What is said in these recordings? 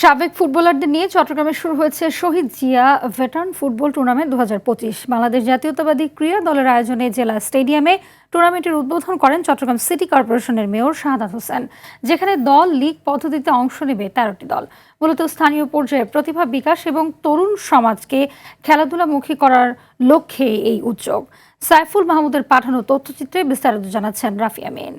সাবেক ফুটবলারদের নিয়ে চট্টগ্রামে শুরু হয়েছে Shaheed Zia veteran football tournament 2025। Bangladesh জাতীয়তাবাদী ক্রীড়া দলের আয়োজনে জেলা স্টেডিয়ামে টুর্নামেন্টের উদ্বোধন করেন চট্টগ্রাম সিটি কর্পোরেশনের মেয়র শাহাদাত হোসেন। যেখানে দল লিগ পদ্ধতিতে অংশ নেবে 13টি দল। মূলত স্থানীয় পর্যায়ে প্রতিভা বিকাশ এবং তরুণ সমাজকে খেলাধুলামুখী করার লক্ষ্যে এই উদ্যোগ। সাইফুল মাহমুদের পাঠানো তথ্যচিত্রে বিস্তারিত জানাচ্ছেন রাফি আমিন।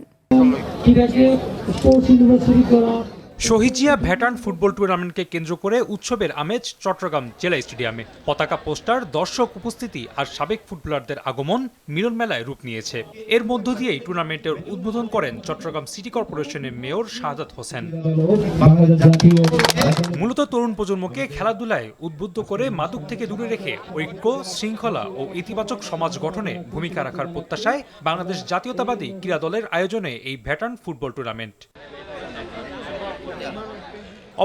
শহীদ জিয়া ভেটারান ফুটবল টুর্নামেন্টকে কেন্দ্র করে উৎসবের আমেজ চট্টগ্রাম জেলা স্টেডিয়ামে। পতাকা, পোস্টার, দর্শক উপস্থিতি আর সাবেক ফুটবলারদের আগমন মিলন মেলায় রূপ নিয়েছে। এর মধ্য দিয়েই টুর্নামেন্টের উদ্বোধন করেন চট্টগ্রাম সিটি কর্পোরেশনের মেয়র শাহাদাত হোসেন। মূলত তরুণ প্রজন্মকে খেলাধুলায় উদ্বুদ্ধ করে মাদক থেকে দূরে রেখে ঐক্য, শৃঙ্খলা ও ইতিবাচক সমাজ গঠনে ভূমিকা রাখার প্রত্যাশায় বাংলাদেশ জাতীয়তাবাদী ক্রীড়া দলের আয়োজনে এই ভেটারান ফুটবল টুর্নামেন্ট।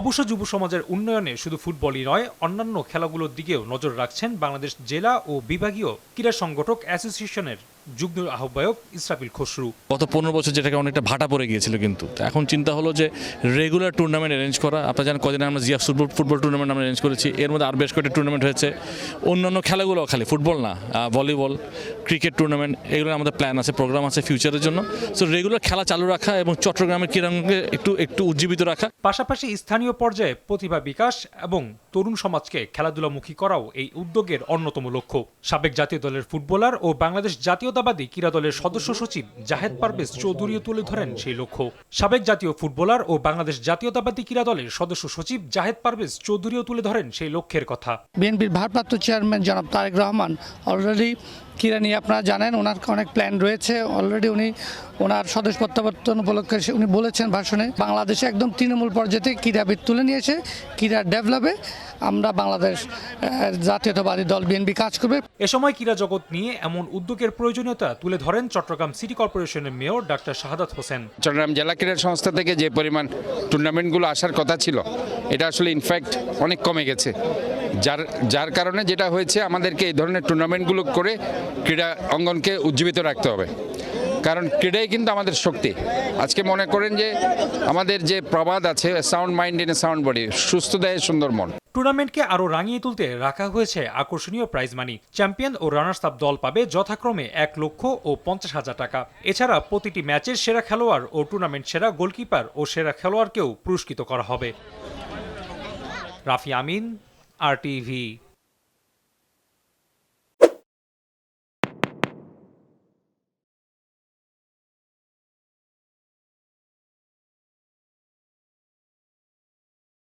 অবশ্য যুব সমাজের উন্নয়নে শুধু ফুটবলই নয়, অন্যান্য খেলাগুলোর দিকেও নজর রাখছেন বাংলাদেশ জেলা ও বিভাগীয় ক্রীড়া সংগঠক অ্যাসোসিয়েশনের যুগ্ম আহ্বায়ক ইসরাফিল খসরু। গত 15 বছর যেটাকে অনেকটা ভাটা পড়ে গিয়েছিল, কিন্তু এখন চিন্তা হলো যে রেগুলার টুর্নামেন্ট অ্যারেঞ্জ করা। আপনারা জানেন কদিন আমরা জিয়া ফুটবল টুর্নামেন্ট আমরা অ্যারেঞ্জ করেছি, এর মধ্যে আর বেশ কয়েকটা টুর্নামেন্ট হয়েছে। অন্যান্য খেলাগুলো খালি ফুটবল না, ভলিবল, ক্রিকেট টুর্নামেন্ট, এগুলো আমাদের প্ল্যান আছে, প্রোগ্রাম আছে ফিউচারের জন্য। সো রেগুলার খেলা চালু রাখা এবং চট্টগ্রামের ক্রীড়াঙ্গনকে একটু উজ্জীবিত রাখা। পাশাপাশি স্থানীয় পর্যায়ে প্রতিভা বিকাশ এবং তরুণ সমাজকে খেলাধুলামুখী করাও এই উদ্যোগের অন্যতম লক্ষ্য। সাবেক জাতীয় দলের ফুটবলার ও বাংলাদেশ জাতীয়তাবাদী ক্রীড়া দলের সদস্য সচিব জাহেদ পারভেজ চৌধুরীও তুলে ধরেন সেই লক্ষ্য। সাবেক জাতীয় ফুটবলার ও বাংলাদেশ জাতীয়তাবাদী ক্রীড়া দলের সদস্য সচিব জাহেদ পারভেজ চৌধুরীও তুলে ধরেন সেই লক্ষ্যের কথা। বিএনপির ভারপ্রাপ্ত চেয়ারম্যান জনাব তারেক রহমান অলরেডি ক্রীড়া নিয়ে আপনারা জানেন ওনার অনেক প্ল্যান রয়েছে। অলরেডি উনি ওনার স্বদেশ প্রত্যাবর্তন উপলক্ষে উনি বলেছেন ভাষণে, বাংলাদেশে একদম তৃণমূল পর্যায়ে ক্রীড়াবিদ তুলে নিয়ে এসে ক্রীড়া ডেভেলপে আমরা বাংলাদেশ জাতীয়তাবাদী দল বিএনপি কাজ করবে। এ সময় ক্রীড়া জগৎ নিয়ে এমন উদ্যোগের প্রয়োজনীয়তা তুলে ধরেন চট্টগ্রাম সিটি কর্পোরেশনের মেয়র ডাক্তার শাহাদাত হোসেন। চট্টগ্রাম জেলা ক্রীড়া সংস্থা থেকে যে পরিমাণ টুর্নামেন্টগুলো আসার কথা ছিল, এটা আসলে ইনফ্যাক্ট অনেক কমে গেছে। যার কারণে যেটা হয়েছে, আমাদেরকে এই ধরনের টুর্নামেন্টগুলো করে ক্রীড়া অঙ্গনকে উজ্জীবিত রাখতে হবে, কারণ ক্রীড়াই কিন্তু আমাদের শক্তি। আজকে মনে করেন যে আমাদের যে প্রবাদ আছে, sound mind in a sound body, সুস্থ দেহে সুন্দর মন। টুর্নামেন্টকে আরও রাঙিয়ে তুলতে রাখা হয়েছে আকর্ষণীয় প্রাইজ মানি। চ্যাম্পিয়ন ও রানার্স আপ দল পাবে যথাক্রমে 1 লক্ষ ও 50,000 টাকা। এছাড়া প্রতিটি ম্যাচের সেরা খেলোয়াড় ও টুর্নামেন্ট সেরা গোলকিপার ও সেরা খেলোয়াড়কেও পুরস্কৃত করা হবে। রাফি আমিন, RTV।